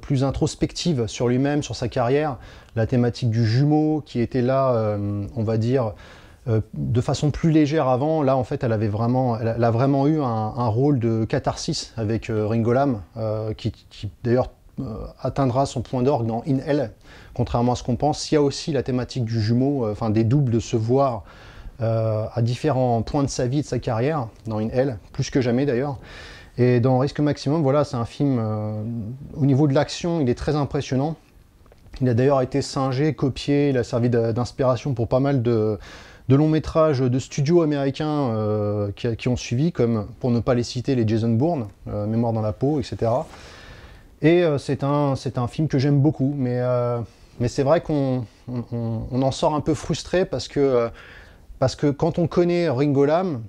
plus introspective sur lui-même, sur sa carrière, la thématique du jumeau qui était là, on va dire, de façon plus légère avant. Là, en fait, elle a vraiment eu un rôle de catharsis avec Ringo Lam, qui d'ailleurs atteindra son point d'orgue dans In Hell, contrairement à ce qu'on pense. Il y a aussi la thématique du jumeau, enfin des doubles, de se voir à différents points de sa vie, de sa carrière, dans In Hell, plus que jamais d'ailleurs. Et dans Risque Maximum, voilà, c'est un film, au niveau de l'action, il est très impressionnant. Il a d'ailleurs été singé, copié, il a servi d'inspiration pour pas mal de longs métrages de studios américains qui ont suivi, comme, pour ne pas les citer, les Jason Bourne, Mémoire dans la peau, etc. Et c'est un film que j'aime beaucoup, mais c'est vrai qu'on en sort un peu frustré parce que quand on connaît Ringo Lam,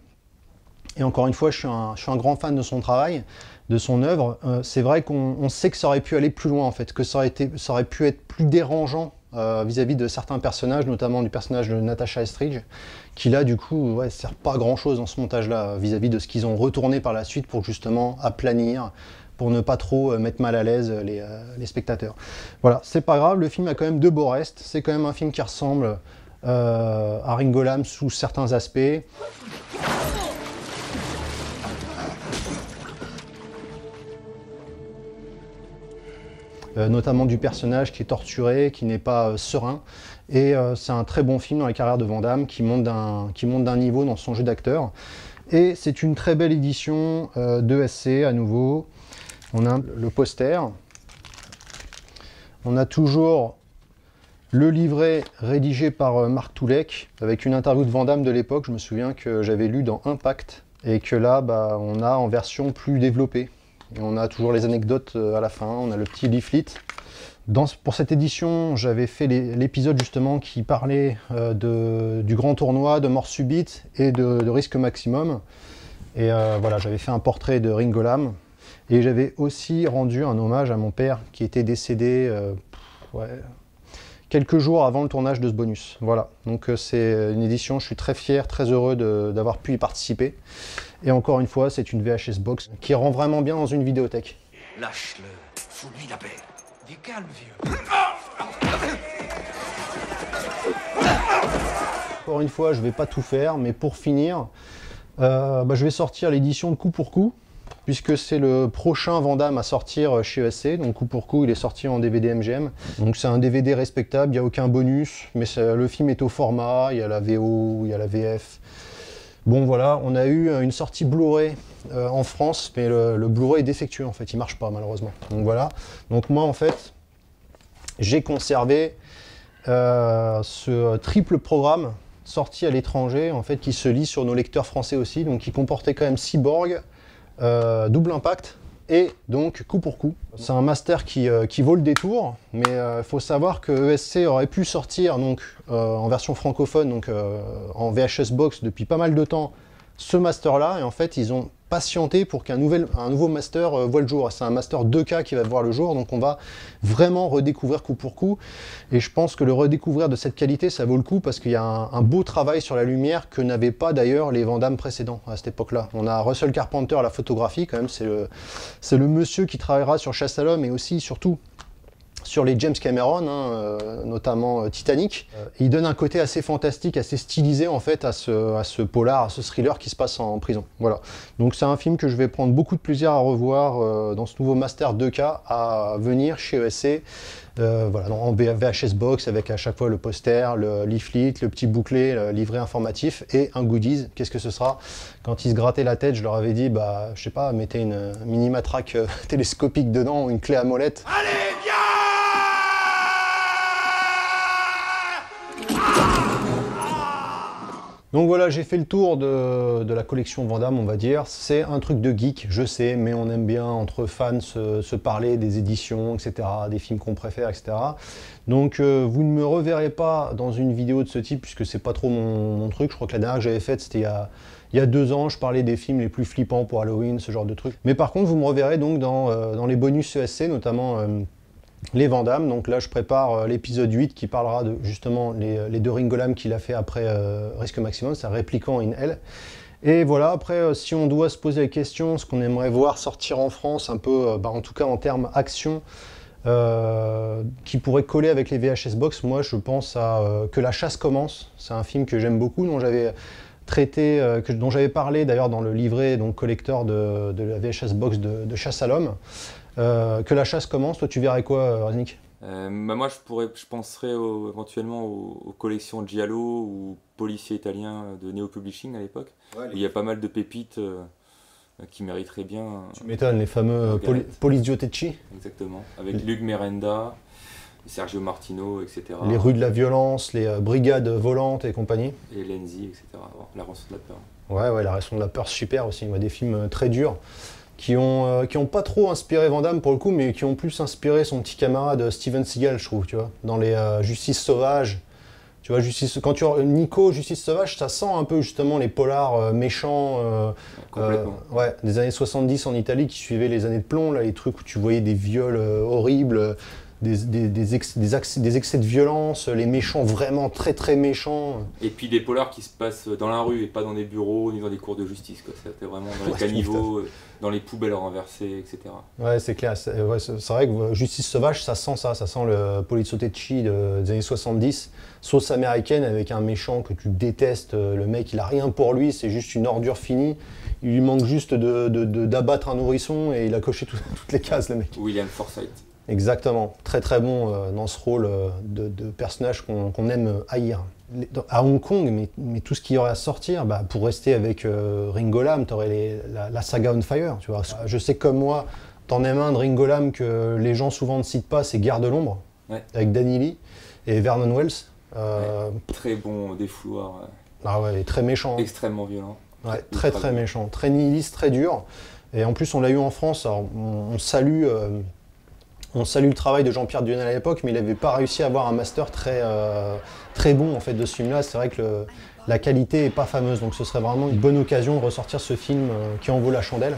et encore une fois, je suis un grand fan de son travail, de son œuvre, c'est vrai qu'on sait que ça aurait pu aller plus loin en fait, que ça aurait pu être plus dérangeant vis-à-vis de certains personnages, notamment du personnage de Natasha Estridge, qui là du coup ouais, sert pas à grand chose dans ce montage-là, vis-à-vis de ce qu'ils ont retourné par la suite pour justement aplanir, pour ne pas trop mettre mal à l'aise les spectateurs. Voilà, c'est pas grave, le film a quand même de beaux restes, c'est quand même un film qui ressemble à Ringo Lam sous certains aspects. Notamment du personnage qui est torturé, qui n'est pas serein. Et c'est un très bon film dans la carrière de Van Damme, qui monte d'un niveau dans son jeu d'acteur. Et c'est une très belle édition de SC à nouveau. On a le poster. On a toujours le livret rédigé par Marc Toulek, avec une interview de Van Damme de l'époque. Je me souviens que j'avais lu dans Impact. Et que là, bah, on a en version plus développée. Et on a toujours les anecdotes à la fin, on a le petit leaflet. Pour cette édition, j'avais fait l'épisode justement qui parlait du grand tournoi, de mort subite et de risque maximum. Et voilà, j'avais fait un portrait de Ringo Lam. Et j'avais aussi rendu un hommage à mon père qui était décédé quelques jours avant le tournage de ce bonus. Voilà, donc c'est une édition, je suis très fier, très heureux d'avoir pu y participer. Et encore une fois, c'est une VHS box qui rend vraiment bien dans une vidéothèque. Lâche-le, fous-lui la paix. Du calme, vieux. Encore une fois, je ne vais pas tout faire, mais pour finir, je vais sortir l'édition de Coup pour Coup, puisque c'est le prochain Van Damme à sortir chez ESC. Donc Coup pour Coup, il est sorti en DVD MGM. Donc c'est un DVD respectable, il n'y a aucun bonus, mais le film est au format, il y a la VO, il y a la VF. Bon voilà, on a eu une sortie Blu-ray en France, mais le Blu-ray est défectueux en fait, il marche pas malheureusement. Donc voilà, donc moi en fait, j'ai conservé ce triple programme sorti à l'étranger, en fait, qui se lit sur nos lecteurs français aussi, donc qui comportait quand même Cyborg, Double Impact, et donc Coup pour Coup. C'est un master qui vaut le détour, mais il faut savoir que ESC aurait pu sortir donc, en version francophone, donc en VHS box depuis pas mal de temps, ce master-là, et en fait ils ont patienté pour qu'un nouveau master voit le jour. C'est un master 2K qui va voir le jour, donc on va vraiment redécouvrir Coup pour Coup, et je pense que le redécouvrir de cette qualité, ça vaut le coup, parce qu'il y a un beau travail sur la lumière que n'avaient pas d'ailleurs les Van Damme précédents à cette époque-là. On a Russell Carpenter à la photographie, quand même, c'est le monsieur qui travaillera sur Chasse à l'homme, et aussi, surtout, sur les James Cameron, notamment Titanic. Il donne un côté assez fantastique, assez stylisé en fait à ce polar, à ce thriller qui se passe en prison. Voilà. Donc c'est un film que je vais prendre beaucoup de plaisir à revoir dans ce nouveau Master 2K à venir chez ESC. Voilà, en VHS box avec à chaque fois le poster, le leaflet, le petit bouclé, le livret informatif et un goodies. Qu'est-ce que ce sera? Quand ils se grattaient la tête, je leur avais dit, bah, je sais pas, mettez une mini matraque télescopique dedans ou une clé à molette. Allez, viens! Donc voilà, j'ai fait le tour de la collection Van Damme, on va dire. C'est un truc de geek, je sais, mais on aime bien entre fans se parler des éditions, etc., des films qu'on préfère, etc. Donc vous ne me reverrez pas dans une vidéo de ce type, puisque c'est pas trop mon truc. Je crois que la dernière que j'avais faite, c'était il y a 2 ans, je parlais des films les plus flippants pour Halloween, ce genre de trucs. Mais par contre, vous me reverrez donc dans les bonus ESC, notamment les Van Damme. Donc là, je prépare l'épisode 8 qui parlera de justement les 2 Ringo Lam qu'il a fait après Risque Maximum, c'est Répliquant In Hell. Et voilà, après, si on doit se poser la question, ce qu'on aimerait voir sortir en France, un peu, en tout cas en termes action, qui pourrait coller avec les VHS Box. Moi, je pense à Que la chasse commence. C'est un film que j'aime beaucoup, dont j'avais dont j'avais parlé d'ailleurs dans le livret donc, collector de la VHS Box de Chasse à l'homme. Que la chasse commence. Toi, tu verrais quoi, Raznik? Moi, je penserais éventuellement aux collections Giallo ou policiers italiens de Neo Publishing à l'époque. Ouais, il y a pas mal de pépites qui mériteraient bien. Tu m'étonnes, les fameux Polizio Tecci. Exactement, avec Luc Merenda, Sergio Martino, etc. Les rues de la violence, les brigades volantes et compagnie. Et Lenzi, etc. La rançon de la peur. Ouais, la rançon de la peur, super aussi. Il y a des films très durs. Qui ont pas trop inspiré Van Damme pour le coup, mais qui ont plus inspiré son petit camarade Steven Seagal, je trouve, tu vois, dans les Justice Sauvage. Tu vois, quand tu Nico, Justice Sauvage, ça sent un peu justement les polars méchants des années 70 en Italie qui suivaient les années de plomb, là, les trucs où tu voyais des viols horribles, des excès de violence, les méchants vraiment très très méchants. Et puis des polars qui se passent dans la rue et pas dans des bureaux ni dans des cours de justice, quoi. C'était vraiment dans les caniveaux, dans les poubelles renversées, etc. Ouais, c'est clair. C'est vrai que Justice Sauvage, ça sent le Polizio Tecci des années 70, sauce américaine avec un méchant que tu détestes. Le mec, il a rien pour lui, c'est juste une ordure finie. Il lui manque juste d'abattre un nourrisson et il a coché toutes les cases, le mec. William Forsythe. Exactement, très très bon dans ce rôle de personnage qu'on aime haïr. À Hong Kong, mais tout ce qu'il y aurait à sortir, pour rester avec Ringo Lam, tu aurais la saga On Fire. Tu vois. Je sais comme moi, t'en aimes un de Ringo Lam que les gens souvent ne citent pas, c'est Guerre de l'ombre, avec Danny Lee et Vernon Wells. Très bon défouloir. Ah ouais, très méchant. Extrêmement violent. Ouais, très méchant, très nihiliste, très dur. Et en plus, on l'a eu en France, alors, on salue le travail de Jean-Pierre Duhamel à l'époque, mais il n'avait pas réussi à avoir un master très bon en fait, de ce film-là. C'est vrai que la qualité n'est pas fameuse, donc ce serait vraiment une bonne occasion de ressortir ce film qui en vaut la chandelle.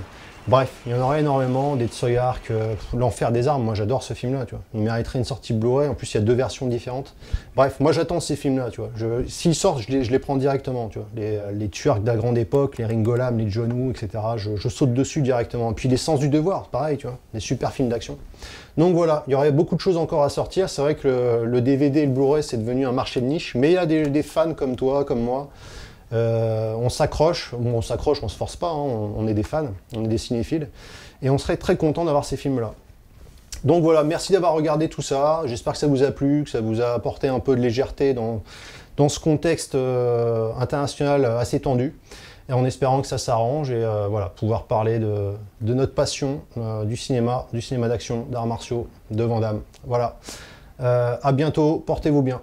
Bref, il y en aurait énormément, des Tsoyark, L'Enfer des armes, moi j'adore ce film-là, tu vois. Il mériterait une sortie Blu-ray, en plus il y a 2 versions différentes. Bref, moi j'attends ces films-là, tu vois. S'ils sortent, je les prends directement, tu vois. Les tueurs de la grande époque, les Ringo Lam, les John Woo, etc. Je saute dessus directement. Et puis les Sens du devoir, pareil, tu vois. Des super films d'action. Donc voilà, il y aurait beaucoup de choses encore à sortir. C'est vrai que le DVD et le Blu-ray, c'est devenu un marché de niche, mais il y a des fans comme toi, comme moi. On s'accroche, on se force pas, hein, on est des fans, on est des cinéphiles, et on serait très content d'avoir ces films-là. Donc voilà, merci d'avoir regardé tout ça, j'espère que ça vous a plu, que ça vous a apporté un peu de légèreté dans ce contexte international assez tendu, et en espérant que ça s'arrange, et voilà, pouvoir parler de notre passion du cinéma d'action, d'arts martiaux, de Van Damme. Voilà, à bientôt, portez-vous bien.